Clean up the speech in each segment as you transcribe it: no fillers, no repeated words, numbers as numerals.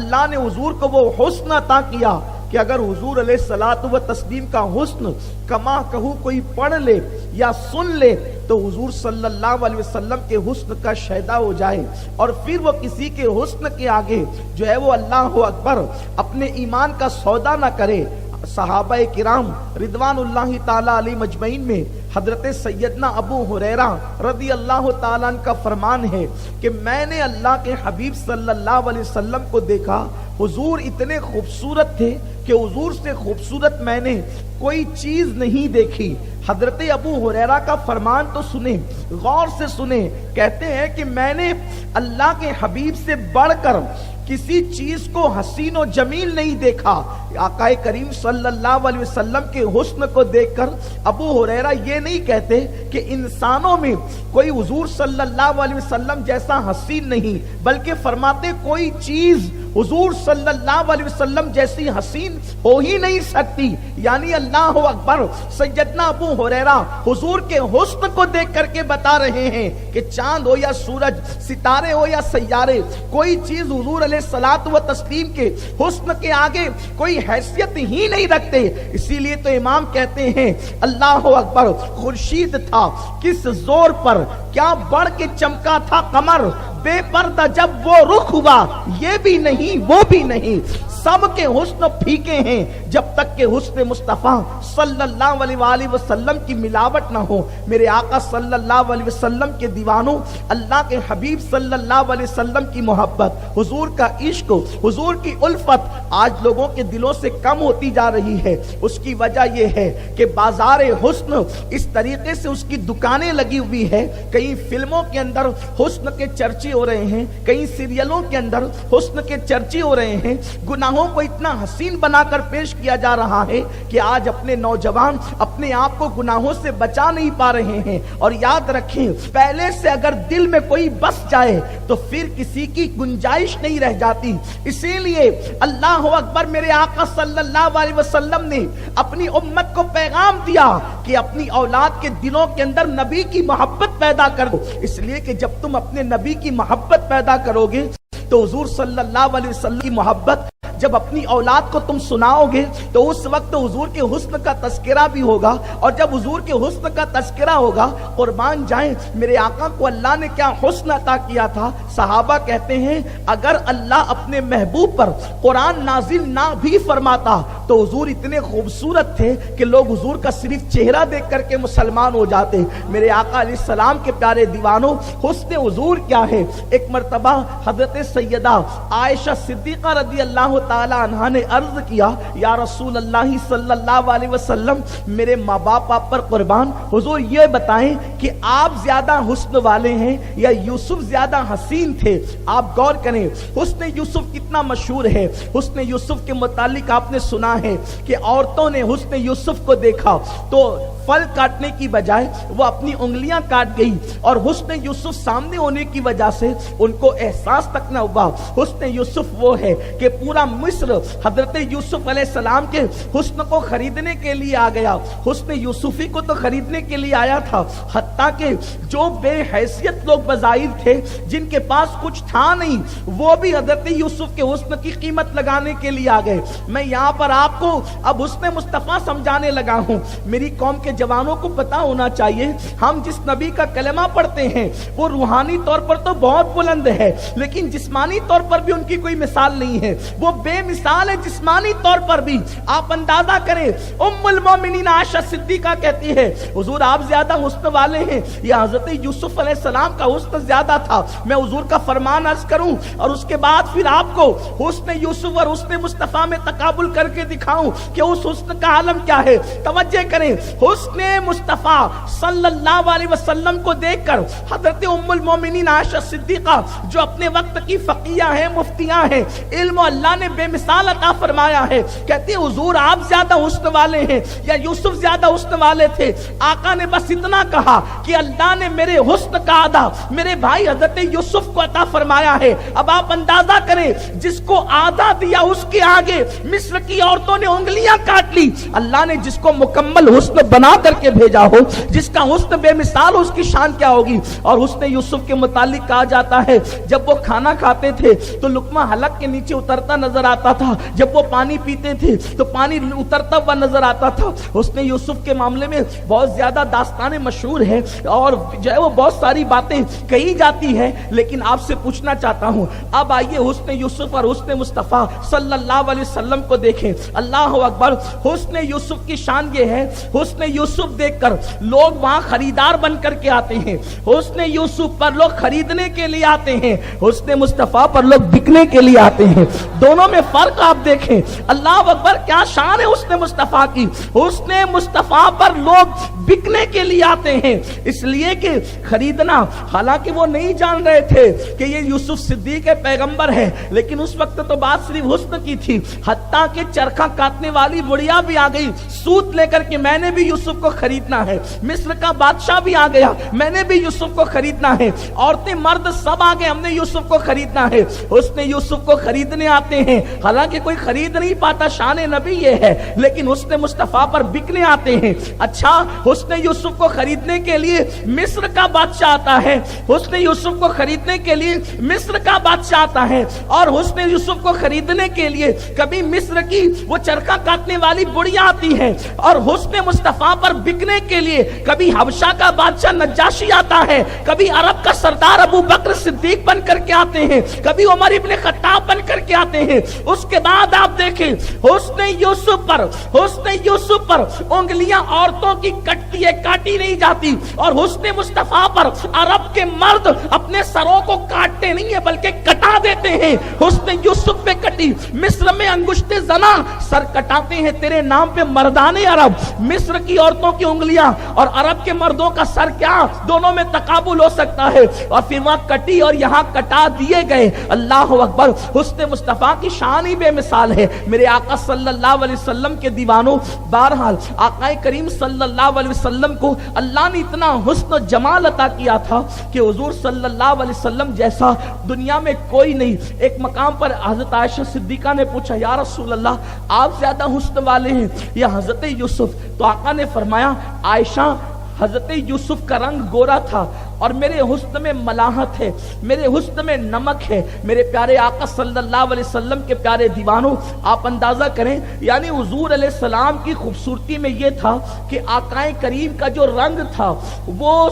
اللہ نے حضور کو وہ حسن عطا کیا کہ اگر حضور علیہ الصلوۃ و تسلیم کا حسن کما کہو کوئی پڑھ لے یا سن لے تو حضور صلی اللہ علیہ وسلم کے حسن کا شہدا ہو جائے، اور پھر وہ کسی کے حسن کے آگے جو ہے وہ اللہ اکبر اپنے ایمان کا سودا نہ کرے۔ صحابہ کرام رضوان اللہ تعالی علیہ مجمعین میں حضرت سیدنا ابو ہریرہ رضی اللہ تعالیٰ عنہ کا فرمان ہے کہ میں نے اللہ کے حبیب صلی اللہ علیہ وسلم کو دیکھا، حضور اتنے خوبصورت تھے کہ حضور سے خوبصورت میں نے کوئی چیز نہیں دیکھی۔ حضرت ابو ہریرہ کا فرمان تو سنیں، غور سے سنیں، کہتے ہیں کہ میں نے اللہ کے حبیب سے بڑھ کر کسی چیز کو حسین و جمیل نہیں دیکھا۔ آقا کریم صلی اللہ علیہ وسلم کے حسن کو دیکھ کر ابو ہریرہ یہ نہیں کہتے کہ انسانوں میں کوئی حضور صلی اللہ علیہ وسلم جیسا حسین نہیں، بلکہ فرماتے کوئی چیز حضور صلی اللہ علیہ وسلم جیسی حسین ہو ہی نہیں سکتی۔ یعنی اللہ اکبر، سیدنا ابو ہریرہ حضور کے حسن کو دیکھ کر کے بتا رہے ہیں کہ چاند ہو یا سورج، ستارے ہو یا سیارے، کوئی چیز حضور علیہ الصلوۃ و تسلیم کے حسن کے آگے کوئی حیثیت ہی نہیں رکھتے۔ اسی لیے تو امام کہتے ہیں اللہ اکبر، خورشید تھا کس زور پر، کیا بڑھ کے چمکا تھا قمر، بے پردہ جب وہ رخ ہوا، یہ بھی نہیں وہ بھی نہیں، سب کے حسن پھیکے ہیں جب تک کہ حسن مصطفیٰ صلی اللہ علیہ وآلہ وسلم کی ملاوٹ نہ ہو۔ میرے آقا صلی اللہ علیہ وسلم کے دیوانوں، اللہ کے حبیب صلی اللہ علیہ وسلم کی محبت، حضور کا عشق، حضور کی الفت آج لوگوں کے دلوں سے کم ہوتی جا رہی ہے۔ اس کی وجہ یہ ہے کہ بازار حسن اس طریقے سے اس کی دکانیں لگی ہوئی ہے، کئی فلموں کے اندر حسن کے چرچے ہو رہے ہیں، کئی سیریلوں کے اندر حسن کے چرچے ہو رہے ہیں، گناہوں کو اتنا حسین بنا کر پیش کیا جا رہا ہے کہ آج اپنے نوجوان اپنے آپ کو گناہوں سے بچا نہیں پا رہے ہیں۔ اور یاد رکھیں، پہلے سے اگر دل میں کوئی بس جائے تو پھر کسی کی گنجائش نہیں رہ جاتی۔ اسی لیے اللہ اکبر، میرے آقا صلی اللہ علیہ وسلم نے اپنی امت کو پیغام دیا کہ اپنی اولاد کے دلوں کے اندر نبی کی محبت پیدا کرو، اس لیے کہ جب تم اپنے نبی کی محبت پیدا کرو گے تو حضور صلی اللہ علیہ وسلم کی محبت جب اپنی اولاد کو تم سناؤ گے تو اس وقت حضور کے حسن کا تذکرہ بھی ہوگا، اور جب حضور کے حسن کا تذکرہ ہوگا، قربان جائیں میرے آقا کو اللہ نے کیا حسن عطا کیا تھا۔ صحابہ کہتے ہیں اگر اللہ اپنے محبوب پر قرآن نازل نہ بھی فرماتا تو حضور اتنے خوبصورت تھے کہ لوگ حضور کا صرف چہرہ دیکھ کر کے مسلمان ہو جاتے۔ میرے آقا علیہ السلام کے پیارے دیوانوں، حسن حضور کیا ہے؟ ایک مرتبہ حضرت سیدہ عائشہ صدیقہ رضی اللہ تعالی عنہ نے عرض کیا، یا رسول اللہ صلی اللہ علیہ وسلم، میرے ماں باپ آپ پر قربان، حضور یہ بتائیں کہ آپ زیادہ حسن والے ہیں یا یوسف زیادہ حسین تھے؟ آپ غور کریں، حسن یوسف کتنا مشہور ہے۔ حسن یوسف کے متعلق آپ نے سنا ہے کہ عورتوں نے حسن یوسف کو دیکھا تو پھل کاٹنے کی بجائے وہ اپنی انگلیاں کاٹ گئی، اور حسن یوسف سامنے ہونے کی وجہ سے ان کو احساس تک نہ ہوا۔ حسن یوسف وہ ہے کہ پورا مصر حضرت یوسف علیہ السلام کے حسن کو خریدنے کے لیے آ گیا، حسن یوسفی کو تو خریدنے کے لیے آیا تھا، حتیٰ کہ جو بے حیثیت لوگ بظاہر تھے، جن کے پاس کچھ تھا نہیں، وہ بھی حضرت یوسف کے حسن کی قیمت لگانے کے لیے آ گئے۔ میں یہاں پر آپ کو اب حسن مصطفیٰ سمجھانے لگا ہوں۔ میری قوم کے جوانوں کو پتا ہونا چاہیے، ہم جس نبی کا کلمہ پڑھتے ہیں وہ روحانی طور پر تو بہت بلند ہے، لیکن جسمانی طور پر بھی ان کی کوئی مثال نہیں ہے، وہ بے مثال ہے جسمانی طور پر بھی۔ آپ اندازہ کریں، ام المومنین عائشہ صدیقہ کہتی ہے حضور آپ زیادہ حسن والے ہیں یا حضرت یوسف علیہ السلام کا حسن زیادہ تھا؟ میں حضور کا فرمان عرض کروں اور اس کے بعد پھر آپ کو حسن یوسف اور حسن مصطفیٰ میں تقابل کر کے دکھاؤں کہ اس حسن کا عالم کیا ہے۔ توجہ کریں، حسن مصطفیٰ صلی اللہ علیہ وسلم کو دیکھ کر حضرت ام المومنین عائشہ صدیقہ جو اپنے وقت کی فقیہ ہیں، مفتیاں ہیں، علم اللہ نے بے مثال عطا فرمایا ہے. کہتے ہیں حضور آپ زیادہ حسن والے ہیں یا یوسف زیادہ حسن والے تھے؟ آقا نے بس اتنا کہا کہ اللہ نے میرے حسن کا آدھا میرے بھائی حضرت یوسف کو عطا فرمایا ہے. اب آپ اندازہ کریں جس کو آدھا دیا اس کے آگے مصر کی عورتوں نے انگلیاں کاٹ لی. اللہ نے جس کو مکمل حسن بنا کر کے بھیجا ہو, جس کا حسن بے مثال ہو, اس کی شان کیا ہوگی. اور حسن یوسف کے متعلق کہا جاتا ہے جب وہ کھانا کھاتے تھے تو لقمہ حلق کے نیچے اترتا نظر آتا تھا, جب وہ پانی پیتے تھے تو پانی اترتا ہوا نظر آتا تھا. حسن یوسف کے معاملے میں بہت زیادہ داستانیں مشہور ہیں اور جو ہے وہ بہت ساری باتیں کہی جاتی ہے, لیکن آپ سے پوچھنا چاہتا ہوں اب آئیے حسن یوسف اور حسن مصطفیٰ صلی اللہ علیہ وسلم کو دیکھیں. اللہ اکبر. حسن یوسف کی شان یہ ہے, حسن یوسف دیکھ کر لوگ وہاں خریدار بن کر کے آتے ہیں, حسن یوسف پر لوگ خریدنے کے لیے آتے ہیں, حسن مصطفیٰ پر لوگ بکنے کے لیے آتے ہیں. دونوں میں فرق آپ دیکھیں. اللہ اکبر, کیا شان ہے حسن مصطفیٰ کی. حسن مصطفیٰ پر لوگ بکنے کے لیے آتے ہیں, اس لیے کہ خریدنا, حالانکہ وہ نہیں جان رہے تھے کہ یہ یوسف صدیق پیغمبر ہے, لیکن اس وقت تو بات صرف حسن کی تھی. حتیٰ کہ چرخا کاٹنے والی بڑھیا بھی آ گئی سوت لے کر کے, میں نے بھی یوسف کو خریدنا ہے. مصر کا بادشاہ بھی آ گیا, میں نے بھی یوسف کو خریدنا ہے. عورتیں مرد سب آ گئے, ہم نے یوسف کو خریدنا ہے. حسن یوسف کو خریدنے آتے ہیں, حالانکہ کوئی خرید نہیں پاتا, شان نبی یہ ہے, لیکن حسن مصطفیٰ پر بکنے آتے ہیں. اچھا, حسن یوسف کو خریدنے کے لیے مصر کا بادشاہ آتا ہے, حسن یوسف کو خریدنے کے لیے مصر کا بادشاہ آتا ہے, اور حسن یوسف کو خریدنے کے لیے کبھی مصر کی وہ چرخا کاٹنے والی بڑھیا آتی ہے, اور حسن مصطفیٰ پر بکنے کے لیے کبھی حبشہ کا بادشاہ نجاشی آتا ہے, کبھی عرب کا سردار ابو بکر صدیق بن کر کے آتے ہیں, کبھی عمر ابن خطاب بن کر کے آتے ہیں. اس کے بعد آپ دیکھیں حسن یوسف پر انگلیاں عورتوں کی کٹتی ہے, کاٹی نہیں جاتی, اور حسن مصطفیٰ پر عرب کے مرد اپنے سروں کو کاٹتے نہیں ہیں بلکہ کٹا دیتے ہیں. حسن یوسف پہ کٹی. مصر میں انگشت زنا سر کٹاتے ہیں تیرے نام پہ مردان عرب. مصر کی عورتوں کی انگلیاں اور عرب کے مردوں کا سر, کیا دونوں میں تقابل ہو سکتا ہے؟ اور پھر وہاں کٹی اور یہاں کٹا دیے گئے. اللہ اکبر. حسن مصطفیٰ کی شان ہی بے مثال ہے. میرے آقا صلی اللہ علیہ وسلم کے دیوانوں, بہرحال آقا کریم صلی اللہ علیہ وسلم کو اللہ نے اتنا حسن و جمال عطا کیا تھا کہ حضور صلی اللہ علیہ وسلم جیسا دنیا میں کوئی نہیں. ایک مقام پر حضرت عائشہ صدیقہ نے پوچھا, یا رسول اللہ آپ زیادہ حسن والے ہیں یا حضرت یوسف؟ تو آقا نے فرمایا, عائشہ حضرت یوسف کا رنگ گورا تھا اور میرے حسن میں ملاحت ہے, میرے حسن میں نمک ہے. میرے پیارے آقا صلی اللہ علیہ وسلم کے پیارے دیوانوں, آپ اندازہ کریں, یعنی حضور علیہ السلام کی خوبصورتی میں یہ تھا کہ آقا کریم کا جو رنگ تھا وہ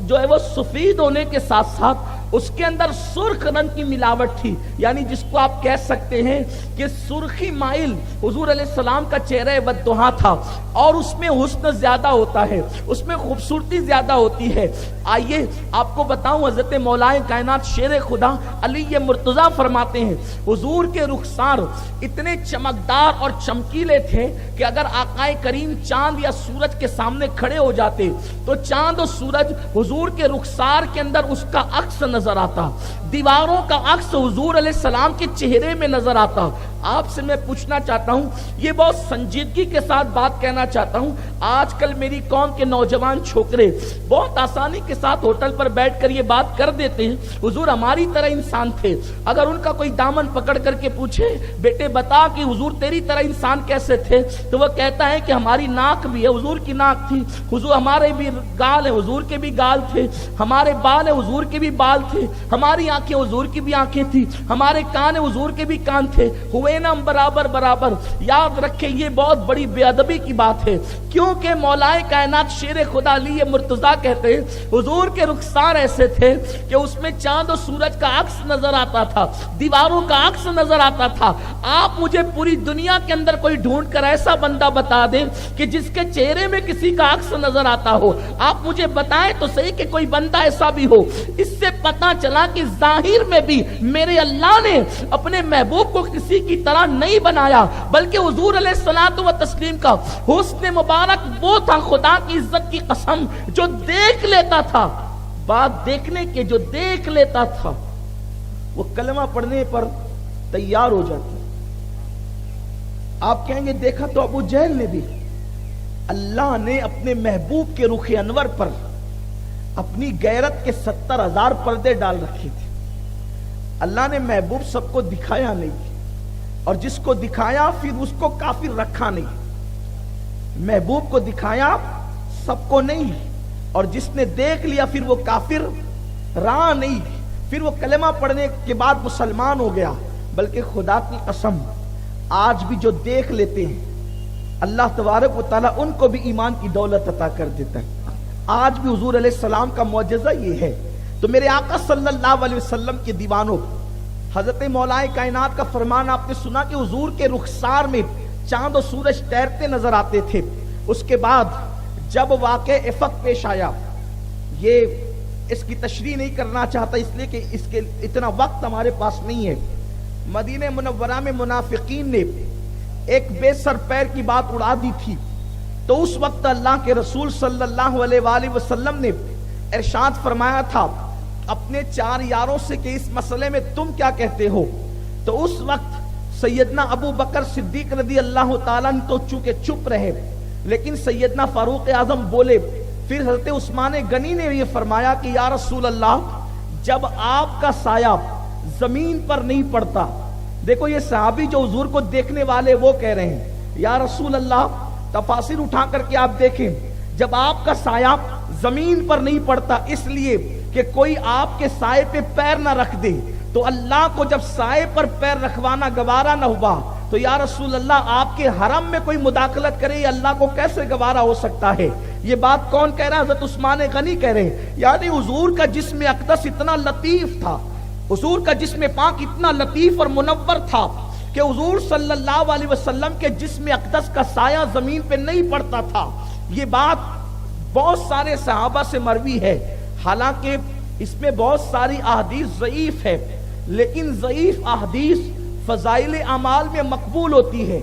جو ہے وہ سفید ہونے کے ساتھ ساتھ اس کے اندر سرخ رنگ کی ملاوٹ تھی. یعنی جس کو آپ کہہ سکتے ہیں کہ سرخی مائل حضور علیہ السلام کا چہرہ بددہا تھا, اور اس میں حسن زیادہ ہوتا ہے, اس میں خوبصورتی زیادہ ہوتی ہے. آئیے آپ کو بتاؤں, حضرت مولائے کائنات شیر خدا علی مرتضیٰ فرماتے ہیں حضور کے رخسار اتنے چمکدار اور چمکیلے تھے کہ اگر آقا کریم چاند یا سورج کے سامنے کھڑے ہو جاتے تو چاند و سورج حضور کے رخسار کے اندر اس کا عکس نظر آتا, دیواروں کا عکس حضور علیہ السلام کے چہرے میں نظر آتا. آپ سے میں پوچھنا چاہتا ہوں, یہ بہت سنجیدگی کے ساتھ بات کہنا چاہتا ہوں, آج کل میری قوم کے نوجوان چھوکرے بہت آسانی کے ساتھ ہوٹل پر بیٹھ کر یہ بات کر دیتے ہیں حضور ہماری طرح انسان تھے. اگر ان کا کوئی دامن پکڑ کر کے پوچھے, بیٹے بتا کہ حضور تیری طرح انسان کیسے تھے, تو وہ کہتا ہے کہ ہماری ناک بھی ہے, حضور کی ناک تھی, حضور ہمارے بھی گال ہے, حضور کے بھی گال تھے, ہمارے بال ہے, حضور کے بھی بال تھے, ہماری آنکھیں حضور کی بھی آنکھیں تھی, ہمارے کان ہے, حضور کے بھی کان تھے, ہوئے نا ہم برابر برابر. یاد رکھیں یہ بہت بڑی بے ادبی کی بات ہے, کیونکہ مولائے کائنات شیر خدا علی مرتضیٰ کہتے ہیں حضور کے رخسار ایسے تھے کہ اس میں چاند و سورج کا عکس نظر آتا تھا, دیواروں کا عکس نظر آتا تھا. آپ مجھے پوری دنیا کے اندر کوئی ڈھونڈ کر ایسا بندہ بتا دیں کہ جس کے چہرے میں کسی کا عکس نظر آتا ہو, آپ مجھے بتائیں تو صحیح کہ کوئی بندہ ایسا بھی ہو. اس سے پتہ چلا کہ ظاہر میں بھی میرے اللہ نے اپنے محبوب کو کسی کی طرح نہیں بنایا, بلکہ حضور علیہ الصلوۃ والتسلیم کا حسن مبارک وہ تھا, خدا کی عزت کی قسم, جو دیکھ لیتا تھا, بات دیکھنے کے جو دیکھ لیتا تھا وہ کلمہ پڑھنے پر تیار ہو جاتا. آپ کہیں گے دیکھا تو ابو جہل نے بھی، اللہ نے اپنے محبوب کے رخ انور پر اپنی غیرت کے 70,000 پردے ڈال رکھے تھے. اللہ نے محبوب سب کو دکھایا نہیں، اور جس کو دکھایا پھر اس کو کافر رکھا نہیں. محبوب کو دکھایا سب کو نہیں، اور جس نے دیکھ لیا پھر وہ کافر رہا نہیں، پھر وہ کلمہ پڑھنے کے بعد مسلمان ہو گیا. بلکہ خدا کی قسم آج بھی جو دیکھ لیتے ہیں اللہ تبارک و تعالیٰ ان کو بھی ایمان کی دولت عطا کر دیتا ہے. آج بھی حضور علیہ السلام کا معجزہ یہ ہے. تو میرے آقا صلی اللہ علیہ وسلم کے دیوانوں، حضرت مولا کائنات کا فرمان آپ نے سنا کہ حضور کے رخسار میں چاند و سورج تیرتے نظر آتے تھے. اس کے بعد جب واقع افق پیش آیا، یہ اس کی تشریح نہیں کرنا چاہتا اس لیے کہ اس کے اتنا وقت ہمارے پاس نہیں ہے. مدینہ منورہ میں منافقین نے ایک بے سر پیر کی بات اڑا دی تھی، تو اس وقت اللہ کے رسول صلی اللہ علیہ وآلہ وسلم نے ارشاد فرمایا تھا اپنے 4 یاروں سے کہ اس مسئلے میں تم کیا کہتے ہو. تو اس وقت سیدنا ابو بکر صدیق رضی اللہ تعالیٰ نے تو چونکہ چپ رہے، لیکن سیدنا فاروق اعظم بولے. پھر حضرت عثمان غنی نے یہ فرمایا کہ یا رسول اللہ، جب آپ کا سایہ زمین پر نہیں پڑتا، دیکھو یہ صحابی جو حضور کو دیکھنے والے وہ کہہ رہے ہیں یا رسول اللہ، تفاسیر اٹھا کر کے آپ دیکھیں، جب آپ کا سایہ زمین پر نہیں پڑتا اس لیے کہ کوئی آپ کے سائے پہ پیر نہ رکھ دے، تو اللہ کو جب سائے پر پیر رکھوانا گوارا نہ ہوا تو یا رسول اللہ آپ کے حرم میں کوئی مداخلت کرے یہ اللہ کو کیسے گوارا ہو سکتا ہے. یہ بات کون کہہ رہا ہے؟ حضرت عثمان غنی کہہ رہے ہیں. یعنی حضور کا جسم اقدس اتنا لطیف تھا، حضور کا جسم پاک اتنا لطیف اور منور تھا کہ حضور صلی اللہ علیہ وسلم کے جسم اقدس کا سایہ زمین پہ نہیں پڑتا تھا. یہ بات بہت سارے صحابہ سے مروی ہے، حالانکہ اس میں بہت ساری احادیث ضعیف ہے، لیکن ضعیف احادیث فضائل اعمال میں مقبول ہوتی ہے.